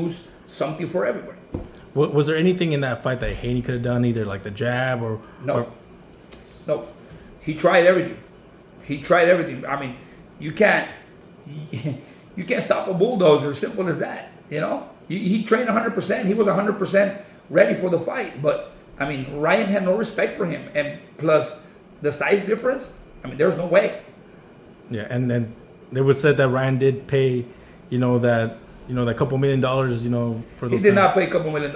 produce something for everybody. Was there anything in that fight that Haney could have done, either like the jab or... No. He tried everything. I mean, you can't stop a bulldozer. Simple as that. You know, he trained 100%. He was 100% ready for the fight. But I mean, Ryan had no respect for him, and plus the size difference. I mean, there's no way. Yeah, and then it was said that Ryan did pay, that couple $1 million, for those. He did not pay a couple $1 million.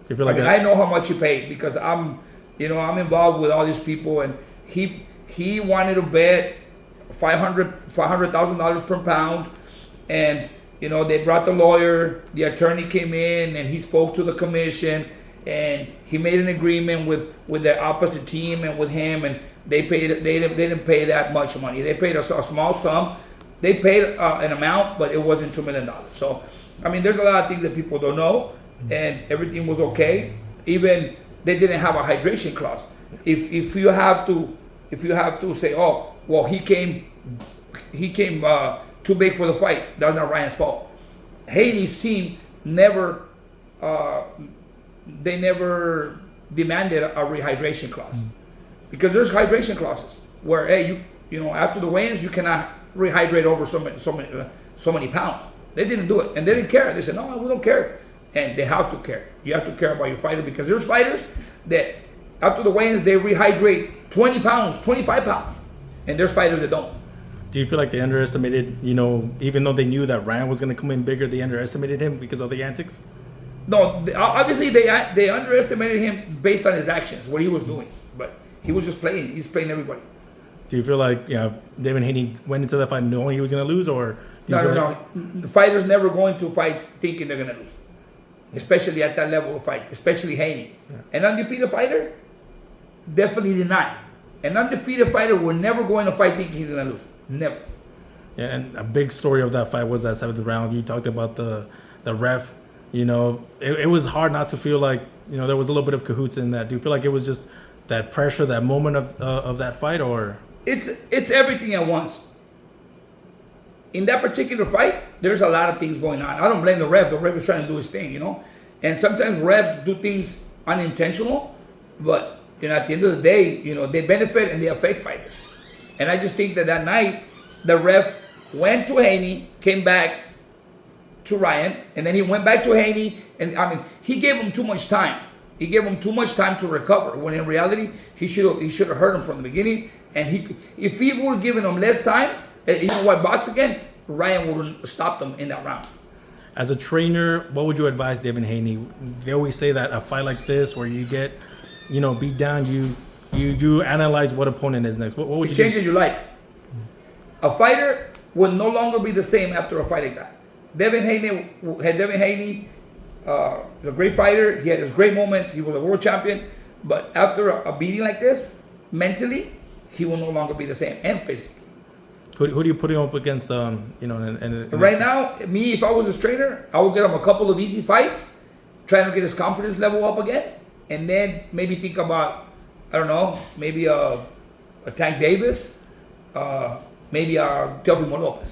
You feel like I know how much he paid because I'm involved with all these people, and he wanted to bet $500,000 per pound, and they brought the lawyer, the attorney came in, and he spoke to the commission, and he made an agreement with the opposite team and with him, and they didn't pay that much money. They paid a small sum. They paid an amount, but it wasn't $2 million. So, I mean, there's a lot of things that people don't know, and everything was okay. Even they didn't have a hydration clause. If you have to say, oh, well, he came too big for the fight, that's not Ryan's fault. Haney's team never demanded a rehydration clause, because there's hydration clauses where, hey, after the weigh-ins you cannot rehydrate over so many pounds. They didn't do it, and they didn't care. They said, no, we don't care, and they have to care. You have to care about your fighter, because there's fighters that after the weigh-ins they rehydrate 20 pounds, 25 pounds, and there's fighters that don't. Do you feel like they underestimated, even though they knew that Ryan was going to come in bigger, they underestimated him because of the antics? No, obviously they underestimated him based on his actions, what he was doing. But he was just playing. He's playing everybody. Do you feel like Devin Haney went into that fight knowing he was going to lose, or no? The fighters never go into fights thinking they're going to lose, especially at that level of fight, especially Haney. Yeah. An undefeated fighter definitely did not. An undefeated fighter will never go in a fight thinking he's going to lose. Never. Yeah, and a big story of that fight was that 7th round. You talked about the ref. It was hard not to feel like there was a little bit of cahoots in that. Do you feel like it was just that pressure, that moment of that fight, or? It's everything at once. In that particular fight, there's a lot of things going on. I don't blame the ref. The ref is trying to do his thing, And sometimes refs do things unintentional, but at the end of the day, they benefit and they affect fighters. And I just think that night, the ref went to Haney, came back to Ryan, and then he went back to Haney, and I mean, he gave him too much time. He gave him too much time to recover, when in reality, he should have hurt him from the beginning. And if he would have given him less time, box again, Ryan would have stopped him in that round. As a trainer, what would you advise Devin Haney? They always say that a fight like this, where you get, beat down, you analyze what opponent is next. What would you do? It changes your life. A fighter will no longer be the same after a fight like that. Devin Haney was a great fighter. He had his great moments. He was a world champion. But after a beating like this, mentally, he will no longer be the same, and physically. Who do you put him up against? Right now, me, if I was his trainer, I would get him a couple of easy fights, trying to get his confidence level up again, and then maybe think about, I don't know, maybe a Tank Davis, maybe a Teofimo Lopez.